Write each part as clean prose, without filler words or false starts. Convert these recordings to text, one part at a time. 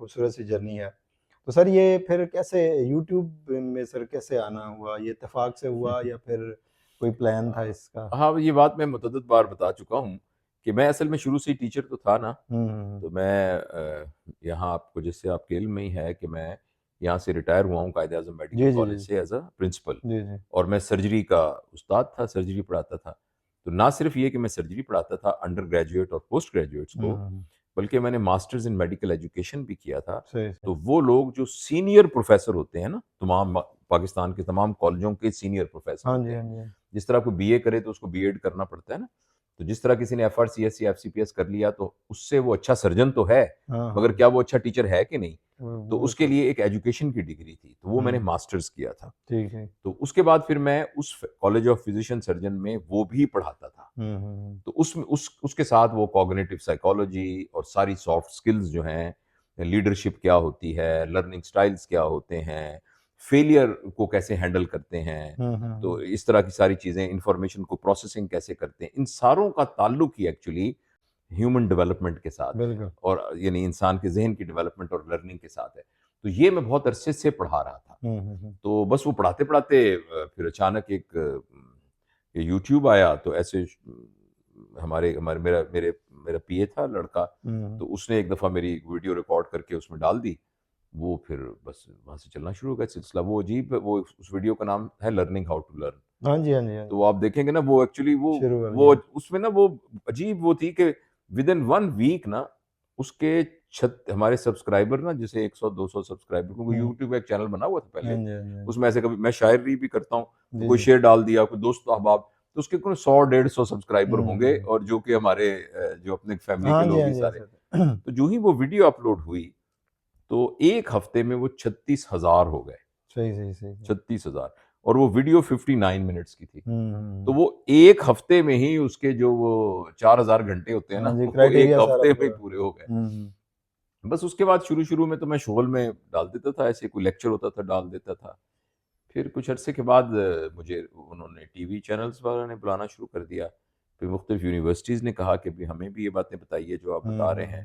خوبصورت سی جرنی ہے. تو سر یہ پھر کیسے یوٹیوب میں سر کیسے آنا ہوا؟ یہ اتفاق سے ہوا یا پھر کوئی پلان تھا اس کا؟ ہاں یہ بات میں متعدد بار بتا چکا ہوں کہ میں اصل میں شروع سے ہی ٹیچر تو تھا نا. تو میں یہاں آپ کو جس سے آپ کے علم میں ہی ہے کہ میں یہاں سے ریٹائر ہوا ہوں قائد اعظم میڈیکل جی جی کالج جی سے ایز اے پرنسپل. جی جی اور میں سرجری کا استاد تھا, سرجری پڑھاتا تھا. تو نہ صرف یہ کہ میں سرجری پڑھاتا تھا انڈر گریجویٹ اور پوسٹ گریجویٹس کو, بلکہ میں نے ماسٹرز ان میڈیکل ایجوکیشن بھی کیا تھا. صحیح تو صحیح. وہ لوگ جو سینئر پروفیسر ہوتے ہیں نا, تمام پاکستان کے تمام کالجوں کے سینئر پروفیسر ہاں ہوتے جی ہیں. ہاں جی. جس طرح کوئی بی اے کرے تو اس کو بی ایڈ کرنا پڑتا ہے نا. تو جس طرح کسی نے ایف آر سی ایس یا ایف سی پی ایس کر لیا تو اس سے وہ اچھا سرجن تو ہے, ہاں مگر کیا وہ اچھا ٹیچر ہے کہ نہیں؟ تو وہ اس کے لیے ایک ایجوکیشن کی ڈگری تھی, تو وہ میں نے ماسٹرز کیا تھا. ٹھیک ہے. تو اس کے بعد پھر میں اس کالج آف فزیشین سرجن میں وہ بھی پڑھاتا تھا. تو اس کے ساتھ وہ کوگنیٹو سائیکالوجی اور ساری سافٹ سکلز جو ہیں, لیڈرشپ کیا ہوتی ہے, لرننگ سٹائلز کیا ہوتے ہیں, فیلئر کو کیسے ہینڈل کرتے ہیں, تو اس طرح کی ساری چیزیں, انفارمیشن کو پروسیسنگ کیسے کرتے ہیں, ان ساروں کا تعلق ہی ایکچولی ہیومن ڈیولپمنٹ کے ساتھ ہے, بالکل. اور یعنی انسان کے ذہن کی ڈیولپمنٹ اور لرننگ کے ساتھ ہے. تو یہ میں بہت عرصے سے پڑھا رہا تھا. تو بس وہ پڑھاتے پڑھاتے پھر اچانک ایک یوٹیوب آیا. تو ایسے میرا پی اے تھا لڑکا, تو اس نے ایک دفعہ میری ویڈیو ریکارڈ کر کے اس میں ڈال دی. وہ پھر بس وہاں سے چلنا شروع ہو گیا سلسلہ. وہ عجیب, وہ اس ویڈیو کا نام ہے لرننگ ہاؤ ٹو لرن. ہاں جی ہاں جی ہاں جی. تو آپ دیکھیں گے نا, وہ ایکچولی شروع کر وہ دیا. اس میں نا وہ عجیب وہ تھی کہ ود ان 1 ویک نا اس کے ہمارے سبسکرائبر نا, جیسے 100-200 سبسکرائبر, کیونکہ یوٹیوب ایک چینل بنا ہوا تھا ہاں پہلے, جی ہاں جی ہاں اس میں ایسے کبھی میں شاعری بھی کرتا ہوں, تو جی کوئی جی. شعر ڈال دیا, کوئی دوست احباب, تو اس کے کوئی 100-150 سبسکرائبر ہوں گے, ہوں. اور جو کہ ہمارے جو اپنے فیملی کے ہاں جی لوگ ہاں ہی جی سارے. ایسا. تو جو ہی وہ ویڈیو اپلوڈ ہوئی تو ایک ہفتے میں وہ 36,000 ہو گئے. صحیح صحیح صحیح. 36,000. اور وہ ویڈیو 59 منٹس کی تھی. تو ہوں. وہ ایک ہفتے میں ہی اس کے جو وہ 4,000 گھنٹے ہوتے ہیں نا, ہاں جی, وہ ایک کرائٹیریا سارا ہفتے میں ہی پورا. پورے ہو گئے. بس اس کے بعد شروع میں تو میں شغل میں ڈال دیتا تھا, ایسے کوئی لیکچر ہوتا تھا ڈال دیتا تھا. پھر کچھ عرصے کے بعد مجھے انہوں نے ٹی وی چینلز والوں نے بلانا شروع کر دیا. پھر مختلف یونیورسٹیز نے کہا کہ ہمیں بھی یہ باتیں بتائیے جو آپ بتا رہے ہیں.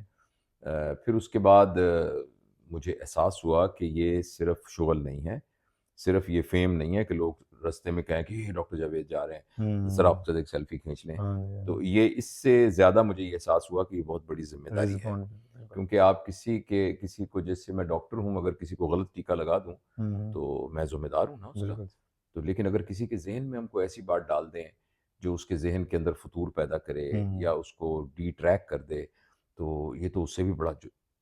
پھر اس کے بعد مجھے احساس ہوا کہ یہ صرف شغل نہیں ہے, صرف یہ فیم نہیں ہے کہ لوگ رستے میں کہیں کہ ڈاکٹر جاوید جا رہے ہیں, ذرا آپ سے ایک سیلفی کھینچ لیں. تو یہ اس سے زیادہ مجھے یہ احساس ہوا کہ یہ بہت بڑی ذمہ داری ہے, کیونکہ آپ کسی کو, جیسے میں ڈاکٹر ہوں, اگر کسی کو غلط ٹیکہ لگا دوں تو میں ذمہ دار ہوں نا اس کا. تو لیکن اگر کسی کے ذہن میں ہم کو ایسی بات ڈال دیں جو اس کے ذہن کے اندر فطور پیدا کرے یا اس کو ڈی ٹریک کر دے, تو یہ تو اس سے بھی بڑا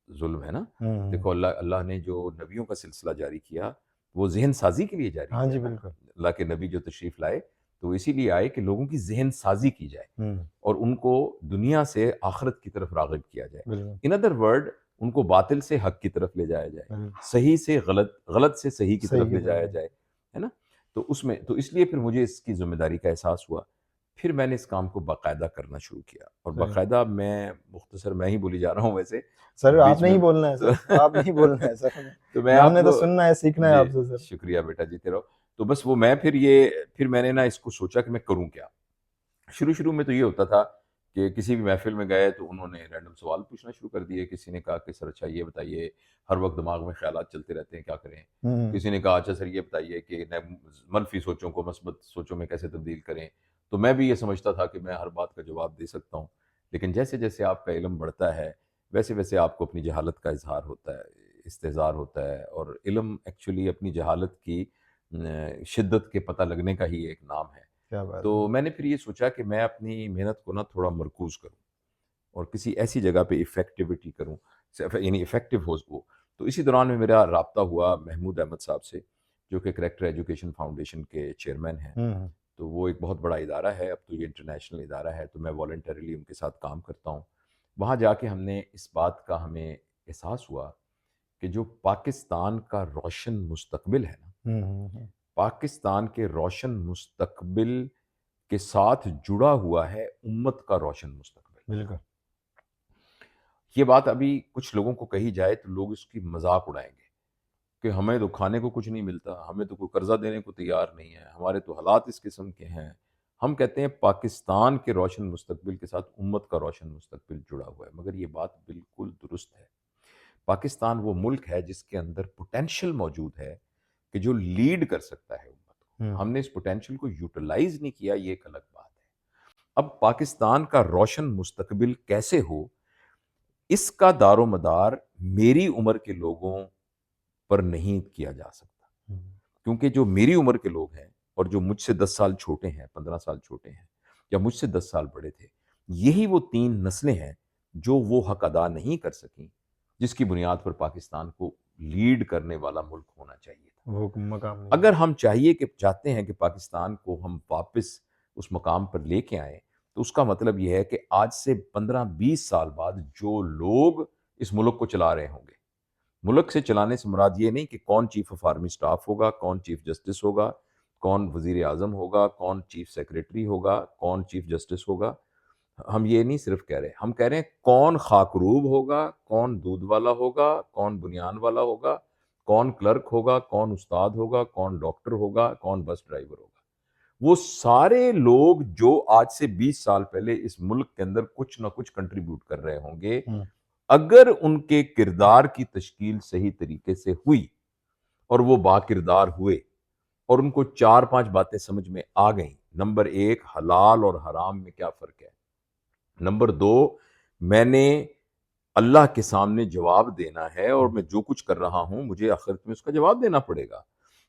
ظلم ہے نا. دیکھو اللہ نے جو نبیوں کا سلسلہ جاری کیا وہ ذہن سازی کے لیے جاری ہاں کیا جی نا. بالکل. اللہ کے نبی جو تشریف لائے تو اسی لیے آئے کہ لوگوں کی ذہن سازی کی جائے اور ان کو دنیا سے آخرت کی طرف راغب کیا جائے. بالکل. ان ادر ورڈ, ان کو باطل سے حق کی طرف لے جایا جائے, صحیح سے غلط, غلط سے صحیح کی طرف لے جایا جائے, ہے نا. تو اس لیے پھر مجھے اس کی ذمہ داری کا احساس ہوا. پھر میں نے اس کام کو باقاعدہ کرنا شروع کیا, اور باقاعدہ میں مختصر میں ہی بولی جا رہا ہوں ویسے سر. آپ بیچ میں نہیں بولنا ہے سر, آپ نہیں بولنا ہے سر, تو میں ہم آپ نے تو کو, سننا ہے, سیکھنا ہے جی آپ سے سر. شکریہ بیٹا, جیتے رہو. تو بس وہ میں پھر میں نے نا اس کو سوچا کہ میں کروں کیا. شروع میں تو یہ ہوتا تھا کہ کسی بھی محفل میں گئے تو انہوں نے رینڈم سوال پوچھنا شروع کر دیے. کسی نے کہا کہ سر اچھا یہ بتائیے, ہر وقت دماغ میں خیالات چلتے رہتے ہیں, کیا کریں. کسی نے کہا اچھا سر یہ بتائیے کہ منفی سوچوں کو مثبت سوچوں میں کیسے تبدیل کریں. تو میں بھی یہ سمجھتا تھا کہ میں ہر بات کا جواب دے سکتا ہوں, لیکن جیسے جیسے آپ کا علم بڑھتا ہے ویسے ویسے آپ کو اپنی جہالت کا اظہار ہوتا ہے, استحضار ہوتا ہے. اور علم ایکچولی اپنی جہالت کی شدت کے پتہ لگنے کا ہی ایک نام ہے. تو میں نے پھر یہ سوچا کہ میں اپنی محنت کو نا تھوڑا مرکوز کروں اور کسی ایسی جگہ پہ ایفیکٹیوٹی کروں, یعنی ایفیکٹو ہو وہ. تو اسی دوران میں میرا رابطہ ہوا محمود احمد صاحب سے, جو کہ کریکٹر ایجوکیشن فاؤنڈیشن کے چیئرمین ہیں. تو وہ ایک بہت بڑا ادارہ ہے, اب تو یہ انٹرنیشنل ادارہ ہے. تو میں والنٹریلی ان کے ساتھ کام کرتا ہوں. وہاں جا کے ہم نے اس بات کا ہمیں احساس ہوا کہ جو پاکستان کا روشن مستقبل ہے نا, پاکستان کے روشن مستقبل کے ساتھ جڑا ہوا ہے امت کا روشن مستقبل. بالکل. یہ بات ابھی کچھ لوگوں کو کہی جائے تو لوگ اس کی مذاق اڑائیں گے کہ ہمیں تو کھانے کو کچھ نہیں ملتا, ہمیں تو کوئی قرضہ دینے کو تیار نہیں ہے, ہمارے تو حالات اس قسم کے ہیں. ہم کہتے ہیں پاکستان کے روشن مستقبل کے ساتھ امت کا روشن مستقبل جڑا ہوا ہے, مگر یہ بات بالکل درست ہے. پاکستان وہ ملک ہے جس کے اندر پوٹینشیل موجود ہے کہ جو لیڈ کر سکتا ہے امت کو. ہم نے اس پوٹینشیل کو یوٹیلائز نہیں کیا، یہ ایک الگ بات ہے. اب پاکستان کا روشن مستقبل کیسے ہو، اس کا دار و مدار میری عمر کے لوگوں پر نہیں کیا جا سکتا، کیونکہ جو میری عمر کے لوگ ہیں اور جو مجھ سے 10 سال چھوٹے ہیں، 15 سال چھوٹے ہیں، یا مجھ سے 10 سال بڑے تھے، یہی وہ 3 نسلیں ہیں جو وہ حق ادا نہیں کر سکیں جس کی بنیاد پر پاکستان کو لیڈ کرنے والا ملک ہونا چاہیے تھا. وہ مقام نہیں. اگر ہم چاہتے ہیں کہ پاکستان کو ہم واپس اس مقام پر لے کے آئیں، تو اس کا مطلب یہ ہے کہ آج سے 15-20 سال بعد جو لوگ اس ملک کو چلا رہے ہوں گے، ملک سے چلانے سے مراد یہ نہیں کہ کون چیف آف آرمی سٹاف ہوگا، کون چیف جسٹس ہوگا، کون وزیر اعظم ہوگا، کون چیف سیکریٹری ہوگا، کون چیف جسٹس ہوگا. ہم یہ نہیں صرف کہہ رہے، ہم کہہ رہے ہیں کون خاکروب ہوگا، کون دودھ والا ہوگا، کون بنیان والا ہوگا، کون کلرک ہوگا، کون استاد ہوگا، کون ڈاکٹر ہوگا، کون بس ڈرائیور ہوگا. وہ سارے لوگ جو آج سے 20 سال پہلے اس ملک کے اندر کچھ نہ کچھ کنٹریبیوٹ کر رہے ہوں گے، اگر ان کے کردار کی تشکیل صحیح طریقے سے ہوئی اور وہ با کردار ہوئے اور ان کو 4-5 باتیں سمجھ میں آ گئیں. نمبر 1، حلال اور حرام میں کیا فرق ہے. نمبر 2، میں نے اللہ کے سامنے جواب دینا ہے اور میں جو کچھ کر رہا ہوں مجھے آخرت میں اس کا جواب دینا پڑے گا.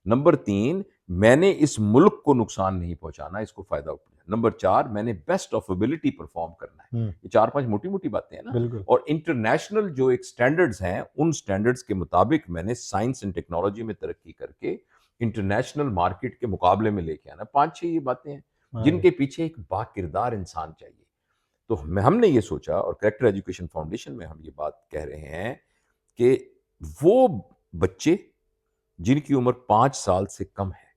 نمبر 3، میں نے اس ملک کو نقصان نہیں پہنچانا، اس کو فائدہ اٹھانا. نمبر 4، میں نے بیسٹ آف ایبلٹی پرفارم کرنا ہے. یہ 4-5 موٹی موٹی باتیں ہیں نا. اور انٹرنیشنل جو ایک سٹینڈرڈز ہیں، ان سٹینڈرڈز کے مطابق میں نے سائنس اینڈ ٹیکنالوجی میں ترقی کر کے انٹرنیشنل مارکیٹ کے مقابلے میں لے کے آنا. 5-6 یہ باتیں ہیں جن کے پیچھے ایک با کردار انسان چاہیے. تو ہم نے یہ سوچا، اور کریکٹر ایجوکیشن فاؤنڈیشن میں ہم یہ بات کہہ رہے ہیں کہ وہ بچے جن کی عمر 5 سال سے کم ہے،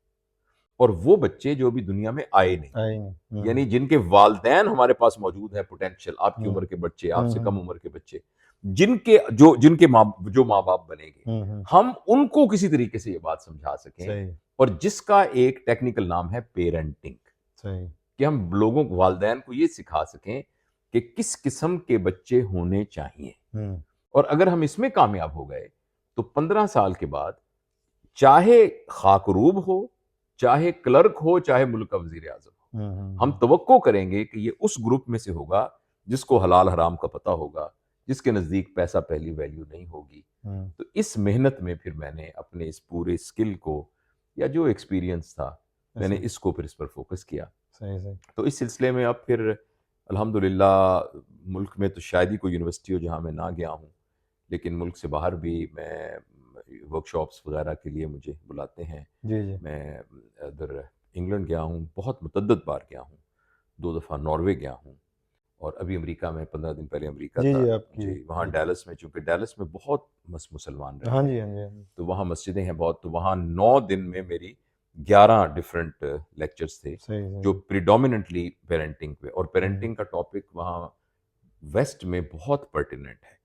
اور وہ بچے جو ابھی دنیا میں آئے نہیں، یعنی جن کے والدین ہمارے پاس موجود ہیں، پوٹینشیل آپ کی عمر کے بچے، آپ سے کم عمر کے بچے، جن کے ماں باپ بنے گے، ہم ان کو کسی طریقے سے یہ بات سمجھا سکیں، اور جس کا ایک ٹیکنیکل نام ہے پیرنٹنگ، کہ ہم لوگوں والدین کو یہ سکھا سکیں کہ کس قسم کے بچے ہونے چاہیے. اور اگر ہم اس میں کامیاب ہو گئے تو 15 سال کے بعد چاہے خاکروب ہو، چاہے کلرک ہو، چاہے ملک کا وزیر اعظم ہو، ہم توقع کریں گے کہ یہ اس گروپ میں سے ہوگا جس کو حلال حرام کا پتہ ہوگا، جس کے نزدیک پیسہ پہلی ویلیو نہیں ہوگی. تو اس محنت میں پھر میں نے اپنے اس پورے سکل کو، یا جو ایکسپیرینس تھا، میں نے اس کو پھر اس پر فوکس کیا. تو اس سلسلے میں اب پھر الحمدللہ ملک میں تو شاید ہی کوئی یونیورسٹی ہو جہاں میں نہ گیا ہوں، لیکن ملک سے باہر بھی میں ورکشاپس وغیرہ کے لیے مجھے بلاتے ہیں. میں ادھر انگلینڈ گیا ہوں، بہت متعدد بار گیا ہوں، 2 دفعہ ناروے گیا ہوں، اور ابھی امریکہ میں 15 دن پہلے امریکہ تھا. وہاں ڈیلس میں، چونکہ ڈیلس میں بہت مسلمان رہتے ہیں، تو وہاں مسجدیں ہیں بہت، تو وہاں 9 دن میں میری 11 ڈفرینٹ لیکچرز تھے جو پریڈومیننٹلی پیرنٹنگ پہ، اور پیرنٹنگ کا ٹاپک وہاں ویسٹ میں بہت پرٹیننٹ ہے،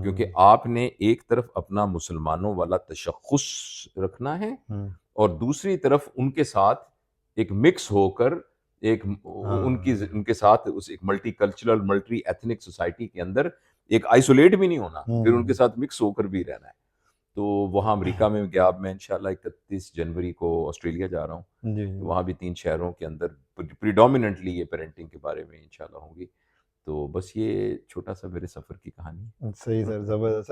کیونکہ آپ نے ایک طرف اپنا مسلمانوں والا تشخص رکھنا ہے، اور دوسری طرف ان کے ساتھ ایک مکس ہو کر ایک ان کے ساتھ اس ایک multi cultural multi ethnic society کے اندر ایک آئسولیٹ بھی نہیں ہونا، پھر ان کے ساتھ مکس ہو کر بھی رہنا ہے. تو وہاں امریکہ میں گیا. اب میں انشاءاللہ 31 جنوری کو آسٹریلیا جا رہا ہوں، تو وہاں بھی 3 شہروں کے اندر پریڈومیننٹلی یہ پیرنٹنگ کے بارے میں انشاءاللہ ہوں گی. تو بس یہ چھوٹا سا میرے سفر کی کہانی. صحیح سر، زبردست.